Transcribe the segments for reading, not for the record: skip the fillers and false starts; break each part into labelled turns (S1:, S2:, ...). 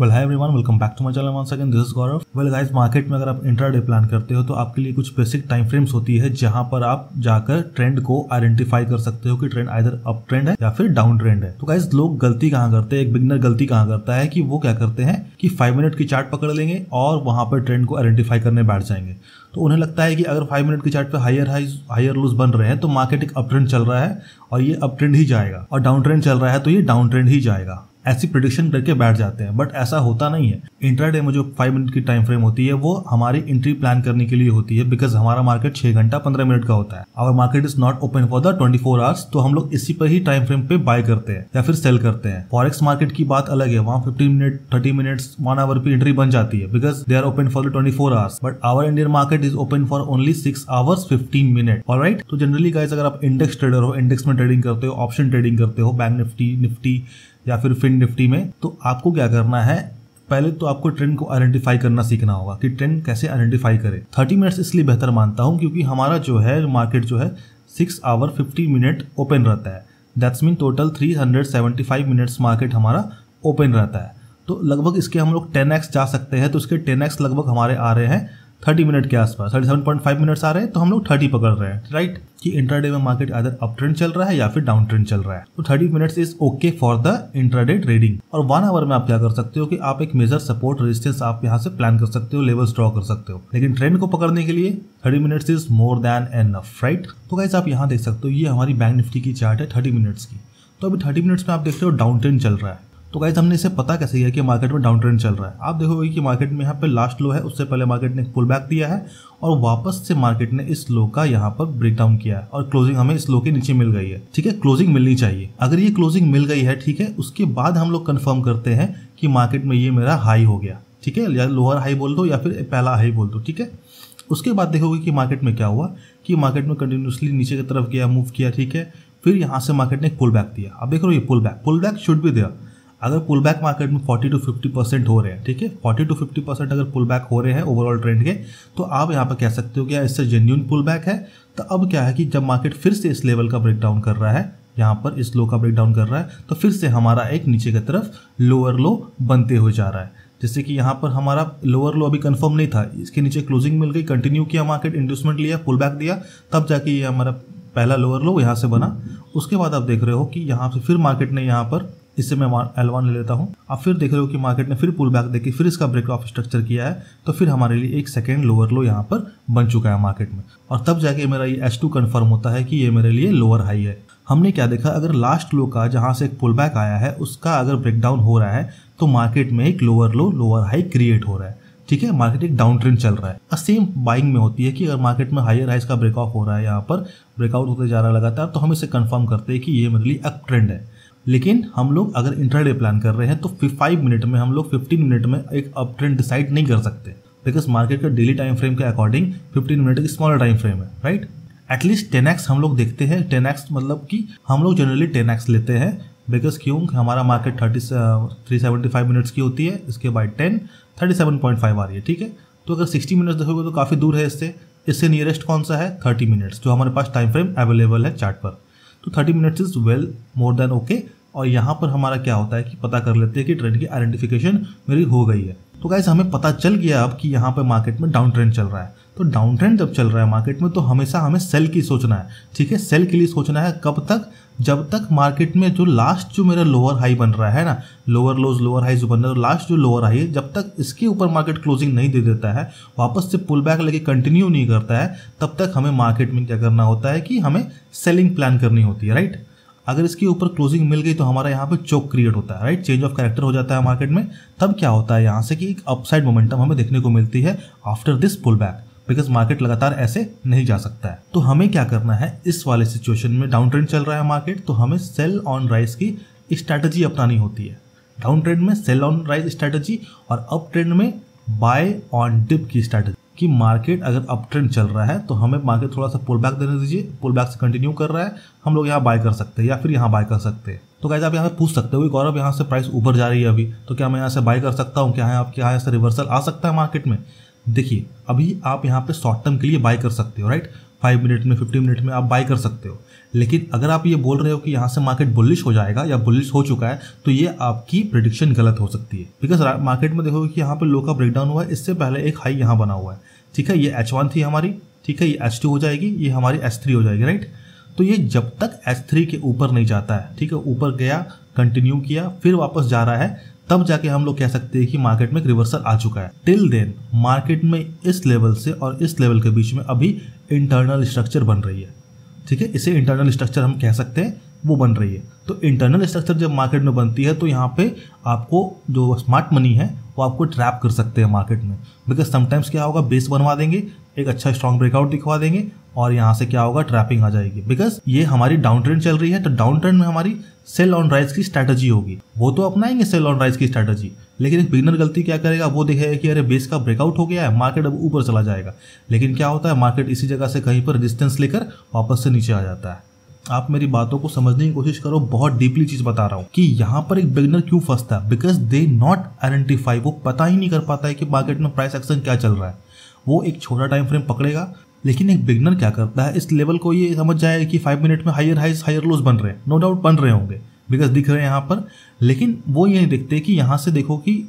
S1: Well hi everyone, welcome back to my channel once again, this is Gaurav. Well guys, market में अगर आप intraday plan करते हो तो आपके लिए कुछ बेसिक टाइम फ्रेम्स होती है जहां पर आप जाकर ट्रेंड को आइडेंटिफाई कर सकते हो कि ट्रेंड आइदर अप ट्रेंड है या फिर डाउन ट्रेंड है। तो गाइस, लोग गलती कहां करते हैं, एक बिगिनर गलती कहां करता है कि वो क्या करते हैं कि 5 मिनट की चार्ट पकड़ लेंगे और वहां पर ट्रेंड को आइडेंटिफाई करने बैठ जाएंगे। तो उन्हें लगता है कि अगर 5 मिनट की चार्ट पे हायर हाइज हायर लोज बन रहे हैं तो मार्केट एक अप ट्रेंड चल रहा है और ये अप ट्रेंड ही जाएगा, और डाउन ट्रेंड चल रहा है तो ये डाउन ट्रेंड ही जाएगा। ऐसी प्रेडिक्शन करके बैठ जाते हैं, बट ऐसा होता नहीं है। इंट्राडे में जो 5 मिनट की टाइम फ्रेम होती है वो हमारी एंट्री प्लान करने के लिए होती है, बिकॉज हमारा मार्केट 6 घंटा 15 मिनट का होता है। Our market is not open for the 24 hours, तो हम लोग इसी पर ही टाइम फ्रेम पे बाय करते हैं या फिर सेल करते हैं। फॉरेक्स मार्केट की बात अलग है, वहाँ 15 मिनट 30 मिनट्स 1 आवर पे एंट्री बन जाती है, because they are open for the 24 hours. But our Indian market is open for only 6 hours 15 minute. Alright, तो जनरली गाइस, अगर आप इंडेक्स ट्रेडर हो, इंडेक्स में ट्रेडिंग करते हो, ऑप्शन ट्रेडिंग करते हो, बैंक निफ्टी या फिर फिन निफ्टी में, तो आपको क्या करना है, पहले तो आपको ट्रेंड को आइडेंटिफाई करना सीखना होगा कि ट्रेंड कैसे आइडेंटिफाई करें। 30 मिनट्स इसलिए बेहतर मानता हूं क्योंकि हमारा जो है मार्केट जो है 6 आवर 50 मिनट ओपन रहता है। That's mean total 375 minutes market हमारा ओपन रहता है। तो लगभग इसके हम लोग 10x जा सकते हैं। तो इसके 10x लगभग हमारे आ रहे हैं 30 मिनट के आसपास, 37.5 मिनट्स आ रहे हैं, तो हम लोग 30 पकड़ रहे हैं, राइट। कि इंट्राडे में मार्केट आइदर अप ट्रेंड चल रहा है या फिर डाउन ट्रेंड चल रहा है। तो 30 minutes is okay for the intraday trading. और 1 आवर में आप क्या कर सकते हो कि आप एक मेजर सपोर्ट रेजिस्टेंस आप यहाँ से प्लान कर सकते हो, लेवल्स ड्रॉ कर सकते हो। लेकिन ट्रेंड को पकड़ने के लिए 30 minutes is more than enough, right. तो गाइस, आप यहाँ देख सकते हो, ये हमारी बैंक निफ्टी की चार्ट है 30 मिनट्स की। तो अभी 30 मिनट्स में आप देख रहे हो डाउन ट्रेंड चल रहा है। तो गाइस, हमने इसे पता कैसे किया कि मार्केट में डाउन ट्रेंड चल रहा है। आप देखोगे कि मार्केट में यहाँ पे लास्ट लो है, उससे पहले मार्केट ने पुल बैक दिया है और वापस से मार्केट ने इस लो का यहाँ पर ब्रेक डाउन किया है और क्लोजिंग हमें इस लो के नीचे मिल गई है। ठीक है, क्लोजिंग मिलनी चाहिए। अगर ये क्लोजिंग मिल गई है, ठीक है, उसके बाद हम लोग कंफर्म करते हैं कि मार्केट में ये मेरा हाई हो गया, ठीक है, या लोअर हाई बोल दो या फिर पहला हाई बोल दो, ठीक है। उसके बाद देखोगे कि मार्केट में क्या हुआ कि मार्केट में कंटिन्यूसली नीचे की तरफ गया, मूव किया, ठीक है। फिर यहाँ से मार्केट ने पुल बैक दिया। अब देख रहे हो, ये pull back should be there. अगर पुल बैक मार्केट में 40 to 50% हो रहे हैं, ठीक है, 40 to 50% अगर पुल बैक हो रहे हैं ओवरऑल ट्रेंड के, तो आप यहाँ पर कह सकते हो कि इससे जेन्युइन पुल बैक है। तो अब क्या है कि जब मार्केट फिर से इस लेवल का ब्रेकडाउन कर रहा है, यहाँ पर इस लो का ब्रेकडाउन कर रहा है, तो फिर से हमारा एक नीचे की तरफ लोअर लो बनते हुए जा रहा है। जैसे कि यहाँ पर हमारा लोअर लो अभी कंफर्म नहीं था, इसके नीचे क्लोजिंग मिल गई, कंटिन्यू किया मार्केट, इंड्यूसमेंट लिया, पुल बैक दिया, तब जाके ये हमारा पहला लोअर लो यहाँ से बना। उसके बाद आप देख रहे हो कि यहाँ से फिर मार्केट ने यहाँ पर, इससे मैं L1 ले लेता हूँ, आप फिर देख रहे हो कि मार्केट ने फिर पुल बैक देके फिर इसका ब्रेक ऑफ स्ट्रक्चर किया है। तो फिर हमारे लिए एक सेकेंड लोअर लो यहाँ पर बन चुका है मार्केट में, और तब जाके मेरा ये H2 कंफर्म होता है कि ये मेरे लिए लोअर हाई है। हमने क्या देखा, अगर लास्ट लो का जहाँ से एक पुल बैक आया है उसका अगर ब्रेकडाउन हो रहा है तो मार्केट में एक लोअर लो लोअर हाई क्रिएट हो रहा है, ठीक है, मार्केट एक डाउन ट्रेंड चल रहा है। सेम बाइंग में होती है कि अगर मार्केट में हायर हाइज का ब्रेक ऑफ हो रहा है, यहाँ पर ब्रेकआउट होते जा रहा है लगातार, तो हम इसे कंफर्म करते हैं कि ये मेरे लिए अप ट्रेंड है। लेकिन हम लोग अगर इंट्राडे प्लान कर रहे हैं तो 5 मिनट में हम लोग 15 मिनट में एक अप ट्रेंड डिसाइड नहीं कर सकते, बिकॉज मार्केट का डेली टाइम फ्रेम के अकॉर्डिंग 15 मिनट एक स्मॉलर टाइम फ्रेम है, राइट। एटलीस्ट 10x हम लोग देखते हैं। 10x मतलब कि हम लोग जनरली 10x लेते हैं, बिकॉज क्यों, हमारा मार्केट 375 मिनट्स की होती है, इसके बाद 10 37.5 आ रही है, ठीक है। तो अगर 60 मिनट्स देखोगे तो काफ़ी दूर है इससे नियरेस्ट कौन सा है, 30 मिनट्स, जो हमारे पास टाइम फ्रेम अवेलेबल है चार्ट पर। तो 30 minutes is well more than okay. और यहाँ पर हमारा क्या होता है कि पता कर लेते हैं कि ट्रेंड की आइडेंटिफिकेशन मेरी हो गई है। तो गाइस, हमें पता चल गया अब कि यहाँ पर मार्केट में डाउन ट्रेंड चल रहा है। तो डाउन ट्रेंड जब चल रहा है मार्केट में तो हमेशा हमें सेल की सोचना है, ठीक है। सेल के लिए सोचना है कब तक, जब तक मार्केट में जो लास्ट जो मेरा लोअर हाई बन रहा है ना, लोअर लोज लोअर हाई जो बन रहा है, लास्ट जो लोअर हाई है, जब तक इसके ऊपर मार्केट क्लोजिंग नहीं दे देता है, वापस से पुल बैक लेके कंटिन्यू नहीं करता है, तब तक हमें मार्केट में क्या करना होता है कि हमें सेलिंग प्लान करनी होती है, राइट। अगर इसके ऊपर क्लोजिंग मिल गई तो हमारा यहाँ पे चोक क्रिएट होता है, राइट, चेंज ऑफ कैरेक्टर हो जाता है मार्केट में। तब क्या होता है यहाँ से कि एक अपसाइड मोमेंटम हमें देखने को मिलती है after this pull back, because market लगातार ऐसे नहीं जा सकता है। तो हमें क्या करना है इस वाले सिचुएशन में, डाउन ट्रेंड चल रहा है मार्केट, तो हमें सेल ऑन राइज की स्ट्रैटेजी अपनानी होती है। डाउन ट्रेंड में सेल ऑन राइज स्ट्रैटेजी और अप ट्रेंड में बाय ऑन डिप की स्ट्रैटेजी। कि मार्केट अगर अप ट्रेंड चल रहा है तो हमें मार्केट थोड़ा सा पुल बैक देने दीजिए, पुल बैक से कंटिन्यू कर रहा है, हम लोग यहाँ बाय कर सकते हैं या फिर यहाँ बाय कर सकते हैं। तो गाइस, आप यहाँ पे पूछ सकते हो कि गौरव यहाँ से प्राइस ऊपर जा रही है अभी, तो क्या मैं यहाँ से बाय कर सकता हूँ, क्या है आपके यहाँ से रिवर्सल आ सकता है मार्केट में। देखिए, अभी आप यहाँ पे शॉर्ट टर्म के लिए बाय कर सकते हो, राइट। 5 मिनट में 15 मिनट में आप बाय कर सकते हो। लेकिन अगर आप ये बोल रहे हो कि यहाँ से मार्केट बुलिश हो जाएगा या बुलिश हो चुका है, तो ये आपकी प्रेडिक्शन गलत हो सकती है। बिकॉज मार्केट में देखोगे कि यहाँ पे लो का ब्रेकडाउन हुआ है, इससे पहले एक हाई यहाँ बना हुआ है, ठीक है, ये H1 थी हमारी, ठीक है, ये H2 हो जाएगी, ये हमारी H3 हो जाएगी, राइट। तो ये जब तक H3 के ऊपर नहीं जाता है, ठीक है, ऊपर गया, कंटिन्यू किया, फिर वापस जा रहा है, तब जाके हम लोग कह सकते हैं कि मार्केट में रिवर्सल आ चुका है। टिल देन मार्केट में इस लेवल से और इस लेवल के बीच में अभी इंटरनल स्ट्रक्चर बन रही है, ठीक है, इसे इंटरनल स्ट्रक्चर हम कह सकते हैं, वो बन रही है। तो इंटरनल स्ट्रक्चर जब मार्केट में बनती है तो यहाँ पे आपको जो स्मार्ट मनी है वो आपको ट्रैप कर सकते हैं मार्केट में। बिकॉज समटाइम्स क्या होगा, बेस बनवा देंगे, एक अच्छा स्ट्रॉन्ग ब्रेकआउट दिखवा देंगे और यहाँ से क्या होगा, ट्रैपिंग आ जाएगी। बिकॉज ये हमारी डाउन ट्रेंड चल रही है, तो डाउन ट्रेंड में हमारी सेल ऑन राइज की स्ट्रैटेजी होगी, वो तो अपनाएंगे सेल ऑन राइज की स्ट्रैटेजी। लेकिन एक बिगनर गलती क्या करेगा, वो देखेगा कि अरे बेस का ब्रेकआउट हो गया है, मार्केट अब ऊपर चला जाएगा। लेकिन क्या होता है, मार्केट इसी जगह से कहीं पर रेजिस्टेंस लेकर वापस से नीचे आ जाता है। आप मेरी बातों को समझने की कोशिश करो, बहुत डीपली चीज बता रहा हूँ कि यहाँ पर एक बिगनर क्यों फंसता है। बिकॉज दे नॉट आइडेंटिफाई, वो पता ही नहीं कर पाता है कि मार्केट में प्राइस एक्शन क्या चल रहा है। वो एक छोटा टाइम फ्रेम पकड़ेगा, लेकिन एक बिगनर क्या करता है, इस लेवल को ये समझ जाएगा कि 5 मिनट में हायर हाइज हायर लोज बन रहे हैं, नो डाउट बन रहे होंगे, बिकॉज दिख रहे हैं यहाँ पर। लेकिन वो ये नहीं देखते कि यहाँ से देखो कि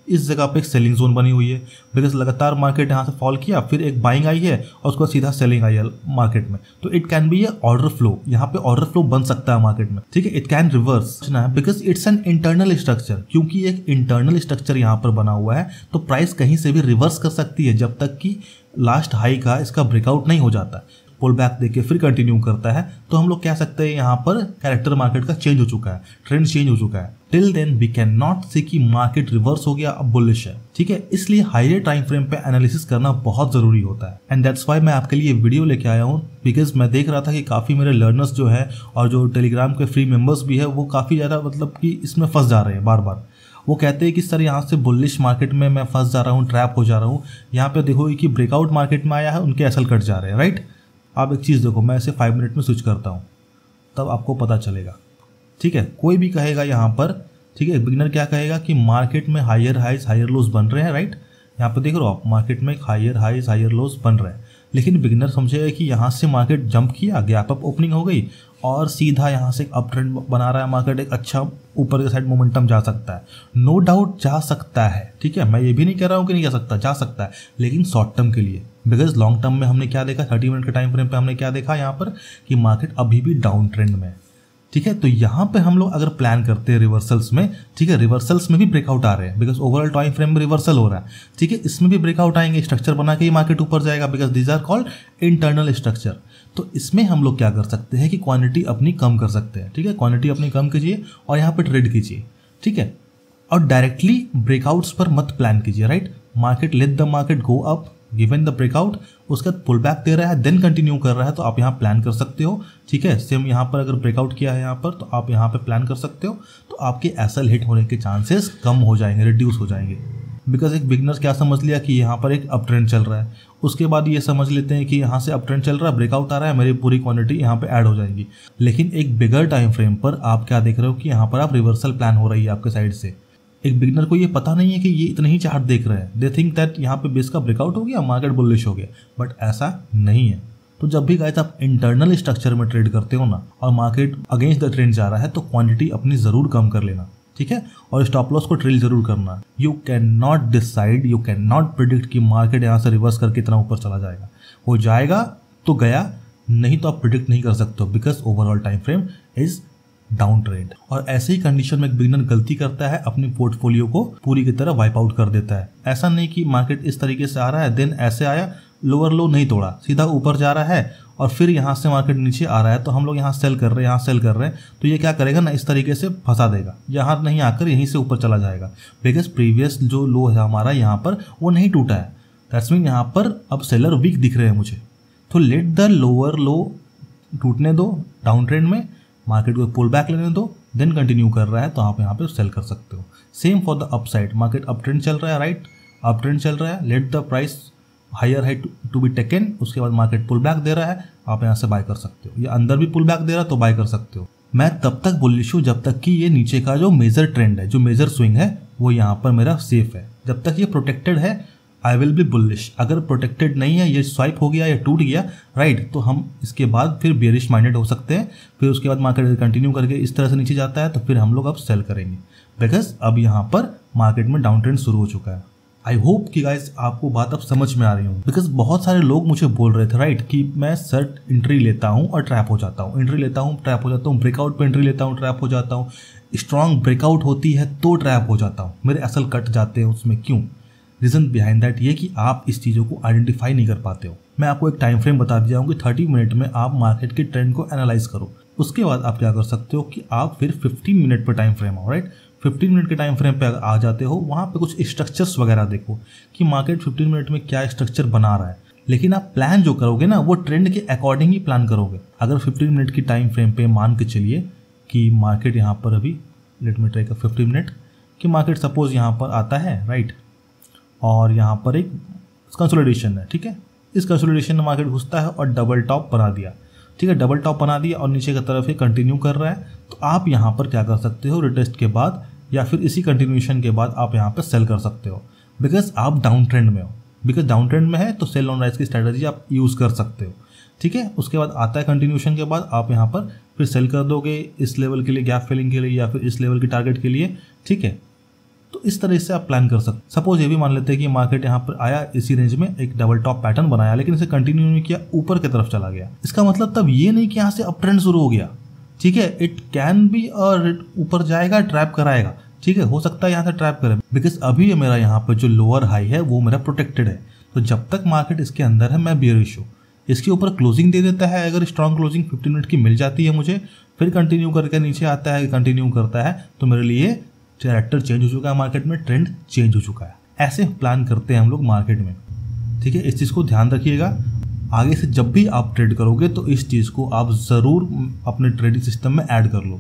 S1: इस जगह पे एक सेलिंग जोन बनी हुई है, बिकॉज लगातार मार्केट यहाँ से फॉल किया, फिर एक बाइंग आई है और उसके बाद सीधा सेलिंग आई है मार्केट में। तो it can be A order flow, यहाँ पे ऑर्डर फ्लो बन सकता है मार्केट में, ठीक है, इट कैन रिवर्स ना, because it's an internal structure. क्योंकि एक इंटरनल स्ट्रक्चर यहाँ पर बना हुआ है, तो प्राइस कहीं से भी रिवर्स कर सकती है जब तक कि लास्ट हाई का इसका ब्रेकआउट नहीं हो जाता, पुल बैक देके फिर कंटिन्यू करता है। तो हम लोग कह सकते हैं यहाँ पर कैरेक्टर मार्केट का चेंज हो चुका है, ट्रेंड चेंज हो चुका है। Till then we can not see कि मार्केट रिवर्स हो गया, अब बुलिश है, ठीक है। इसलिए हायर टाइम फ्रेम पे एनालिसिस करना बहुत जरूरी होता है, एंड दैट्स व्हाई मैं आपके लिए वीडियो लेके आया हूँ। बिकॉज मैं देख रहा था कि काफी मेरे लर्नर्स जो है और जो टेलीग्राम के फ्री मेंबर्स भी है, वो काफी ज्यादा मतलब कि इसमें फंस जा रहे हैं बार बार। वो कहते हैं कि सर यहाँ से बुलिश मार्केट में मैं फंस जा रहा हूँ, ट्रैप हो जा रहा हूँ। यहाँ पे देखोगे कि ब्रेकआउट मार्केट में आया है, उनके एसएल कट जा रहे हैं, राइट। आप एक चीज़ देखो, मैं इसे 5 मिनट में स्विच करता हूँ, तब आपको पता चलेगा, ठीक है। कोई भी कहेगा यहाँ पर, ठीक है, बिगिनर क्या कहेगा कि मार्केट में हायर हाइज हायर लोज बन रहे हैं, राइट। यहाँ पे देख रहे हो आप, मार्केट में हायर हाइज हायर लोज बन रहे हैं। लेकिन बिगिनर समझेगा कि यहाँ से मार्केट जंप किया, गैप अप ओपनिंग हो गई और सीधा यहाँ से अप ट्रेंड बना रहा है मार्केट, एक अच्छा ऊपर के साइड मोमेंटम जा सकता है, नो डाउट जा सकता है, ठीक है। मैं ये भी नहीं कह रहा हूँ कि नहीं जा सकता, जा सकता है, लेकिन शॉर्ट टर्म के लिए। बिकॉज लॉन्ग टर्म में हमने क्या देखा, 30 मिनट के टाइम फ्रेम पे हमने क्या देखा यहाँ पर कि मार्केट अभी भी डाउन ट्रेंड में, ठीक है। तो यहाँ पे हम लोग अगर प्लान करते हैं रिवर्सल्स में, ठीक है, रिवर्सल्स में भी ब्रेकआउट आ रहे हैं, बिकॉज ओवरऑल टाइम फ्रेम में रिवर्सल हो रहा है, ठीक है, इसमें भी ब्रेकआउट आएंगे, स्ट्रक्चर बना के ही मार्केट ऊपर जाएगा, because these are called internal structure. तो इसमें हम लोग क्या कर सकते हैं कि क्वांटिटी अपनी कम कर सकते हैं, ठीक है, क्वांटिटी अपनी कम कीजिए और यहाँ पे ट्रेड कीजिए, ठीक है। और डायरेक्टली ब्रेकआउट्स पर मत प्लान कीजिए, right. Market let the market go up, given the breakout, उसका पुल बैक दे रहा है, देन कंटिन्यू कर रहा है, तो आप यहाँ प्लान कर सकते हो, ठीक है। सेम यहाँ पर अगर ब्रेकआउट किया है यहाँ पर, तो आप यहाँ पे प्लान कर सकते हो, तो आपके एसएल हिट होने के चांसेस कम हो जाएंगे, रिड्यूस हो जाएंगे। बिकॉज एक बिगनर क्या समझ लिया कि यहाँ पर एक अप ट्रेंड चल रहा है, उसके बाद ये समझ लेते हैं कि यहाँ से अप ट्रेंड चल रहा है, ब्रेकआउट आ रहा है, मेरी पूरी क्वांटिटी यहाँ पे ऐड हो जाएगी। लेकिन एक बिगर टाइम फ्रेम पर आप क्या देख रहे हो कि यहाँ पर आप रिवर्सल प्लान हो रही है आपके साइड से। एक बिगनर को ये पता नहीं है कि ये इतने ही चार्ट देख रहे हैं, दे थिंक दैट यहाँ पे बेस का ब्रेकआउट हो गया, मार्केट बुलिश हो गया, बट ऐसा नहीं है। तो जब भी गाइस आप इंटरनल स्ट्रक्चर में ट्रेड करते हो ना और मार्केट अगेंस्ट द ट्रेंड जा रहा है, तो क्वांटिटी अपनी जरूर कम कर लेना, ठीक है, और स्टॉप लॉस को ट्रिल जरूर करना। You can not decide, you can not predict कि मार्केट यहाँ से रिवर्स करके इतना ऊपर चला जाएगा, हो जाएगा तो गया, नहीं तो आप प्रिडिक्ट नहीं कर सकते हो, because overall time frame is down trend. और ऐसे ही कंडीशन में एक बिगिनर गलती करता है, अपनी पोर्टफोलियो को पूरी की तरह वाइप आउट कर देता है। ऐसा नहीं कि मार्केट इस तरीके से आ रहा है, देन ऐसे आया, लोअर लो नहीं तोड़ा, सीधा ऊपर जा रहा है और फिर यहाँ से मार्केट नीचे आ रहा है, तो हम लोग यहाँ सेल कर रहे हैं, यहाँ सेल कर रहे हैं, तो ये क्या करेगा ना, इस तरीके से फंसा देगा, यहाँ नहीं आकर यहीं से ऊपर चला जाएगा। बिकॉज प्रीवियस जो लो है हमारा यहाँ पर, वो नहीं टूटा है, दैट्स मीन यहाँ पर अब सेलर वीक दिख रहे हैं मुझे। तो लेट द लोअर लो टूटने दो डाउन ट्रेंड में, मार्केट को पुल बैक लेने दो, देन कंटिन्यू कर रहा है, तो आप यहाँ पे सेल कर सकते हो। Same for the upside, market up trend चल रहा है, राइट, अप ट्रेंड चल रहा है, let the price higher high to be taken, उसके बाद मार्केट पुल बैक दे रहा है, आप यहाँ से बाय कर सकते हो, या अंदर भी पुल बैक दे रहा है तो बाय कर सकते हो। मैं तब तक बुलिश हूँ जब तक कि ये नीचे का जो मेजर ट्रेंड है, जो मेजर स्विंग है, वो यहाँ पर मेरा सेफ है। जब तक ये प्रोटेक्टेड है, आई विल बी बुलिश। अगर प्रोटेक्टेड नहीं है, ये स्वाइप हो गया या टूट गया, राइट, तो हम इसके बाद फिर बेरिश माइंडेड हो सकते हैं। फिर उसके बाद मार्केट कंटिन्यू करके इस तरह से नीचे जाता है तो फिर हम लोग अब सेल करेंगे, बिकॉज अब यहाँ पर मार्केट में डाउन ट्रेंड शुरू हो चुका है। आई होप कि गाइस आपको बात अब समझ में आ रही हूँ, बिकॉज बहुत सारे लोग मुझे बोल रहे थे, राइट, कि मैं सर्ट एंट्री लेता हूँ और ट्रैप हो जाता हूँ, एंट्री लेता हूँ ट्रैप हो जाता हूँ, ब्रेकआउट पे एंट्री लेता हूँ ट्रैप हो जाता हूँ, स्ट्रॉन्ग ब्रेकआउट होती है तो ट्रैप हो जाता हूँ, मेरे असल कट जाते हैं उसमें। क्यों? रीज़न बिहाइंड दैट ये कि आप इस चीज़ों को आइडेंटिफाई नहीं कर पाते हो। मैं आपको एक टाइम फ्रेम बता दिया हूँ कि 30 मिनट में आप मार्केट के ट्रेंड को एनालाइज करो। उसके बाद आप क्या कर सकते हो कि आप फिर 15 मिनट पर टाइम फ्रेम हो, राइट, 15 मिनट के टाइम फ्रेम पे आ जाते हो, वहाँ पे कुछ स्ट्रक्चर्स वगैरह देखो कि मार्केट 15 मिनट में क्या स्ट्रक्चर बना रहा है। लेकिन आप प्लान जो करोगे ना, वो ट्रेंड के अकॉर्डिंग ही प्लान करोगे। अगर 15 मिनट की टाइम फ्रेम पे मान के चलिए कि मार्केट यहाँ पर अभी, लेट मी ट्राई का 15 मिनट, कि मार्केट सपोज यहाँ पर आता है, राइट, और यहाँ पर एक कंसोलिडेशन है, ठीक है, इस कंसोलिडेशन में मार्केट घुसता है और डबल टॉप बना दिया, ठीक है, डबल टॉप बना दिया और नीचे की तरफ ये कंटिन्यू कर रहा है, तो आप यहाँ पर क्या कर सकते हो, रिटेस्ट के बाद या फिर इसी कंटिन्यूएशन के बाद आप यहाँ पर सेल कर सकते हो, बिकॉज आप डाउन ट्रेंड में हो। बिकॉज डाउन ट्रेंड में है तो सेल ऑन राइज की स्ट्रैटेजी आप यूज़ कर सकते हो, ठीक है। उसके बाद आता है कंटिन्यूएशन के बाद आप यहाँ पर फिर सेल कर दोगे इस लेवल के लिए, गैप फिलिंग के लिए या फिर इस लेवल की टारगेट के लिए, ठीक है। तो इस तरह से आप प्लान कर सकते। सपोज ये भी मान लेते हैं कि मार्केट यहाँ पर आया, इसी रेंज में एक डबल टॉप पैटर्न बनाया, लेकिन इसे कंटिन्यू नहीं किया, ऊपर की तरफ चला गया। इसका मतलब तब ये नहीं कि यहाँ से अप ट्रेंड शुरू हो गया, ठीक है, इट कैन बी, और ऊपर जाएगा ट्रैप कराएगा, ठीक है, हो सकता है यहाँ से ट्रैप करे, बिकॉज अभी मेरा यहाँ पर जो लोअर हाई है वो मेरा प्रोटेक्टेड है। तो जब तक मार्केट इसके अंदर है मैं बेयरिश हूँ। इसके ऊपर क्लोजिंग दे देता है, अगर स्ट्रॉन्ग क्लोजिंग 15 मिनट की मिल जाती है मुझे, फिर कंटिन्यू करके नीचे आता है, कंटिन्यू करता है, तो मेरे लिए कैरेक्टर चेंज हो चुका है, मार्केट में ट्रेंड चेंज हो चुका है। ऐसे प्लान करते हैं हम लोग मार्केट में, ठीक है। इस चीज़ को ध्यान रखिएगा, आगे से जब भी आप ट्रेड करोगे तो इस चीज़ को आप ज़रूर अपने ट्रेडिंग सिस्टम में ऐड कर लो।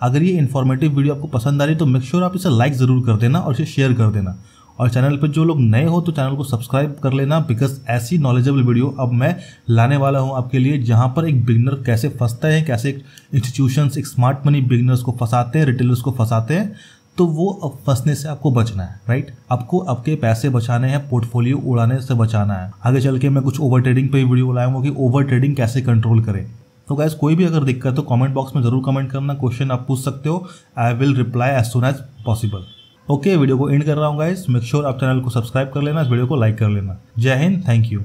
S1: अगर ये इन्फॉर्मेटिव वीडियो आपको पसंद आ रही तो मेक श्योर आप इसे लाइक ज़रूर कर देना और इसे शेयर कर देना, और चैनल पर जो लोग नए हो तो चैनल को सब्सक्राइब कर लेना, बिकॉज ऐसी नॉलेजेबल वीडियो अब मैं लाने वाला हूं आपके लिए, जहां पर एक बिगनर कैसे फंसता है, कैसे इंस्टीट्यूशंस एक स्मार्ट मनी बिगनर्स को फंसाते हैं, रिटेलर्स को फंसाते हैं। तो वो अब फंसने से आपको बचना है, राइट। आपको आपके पैसे बचाने हैं, पोर्टफोलियो उड़ाने से बचाना है। आगे चल के मैं कुछ ओवर ट्रेडिंग पे वीडियो लाऊंगा कि ओवर ट्रेडिंग कैसे कंट्रोल करें। तो गाइस कोई भी अगर दिक्कत हो कमेंट बॉक्स में जरूर कमेंट करना, क्वेश्चन आप पूछ सकते हो, I will reply as soon as possible. Okay, video को एंड कर रहा हूँ गाइस, मेक श्योर आप चैनल को सब्सक्राइब कर लेना, इस वीडियो को लाइक कर लेना। जय हिंद, थैंक यू।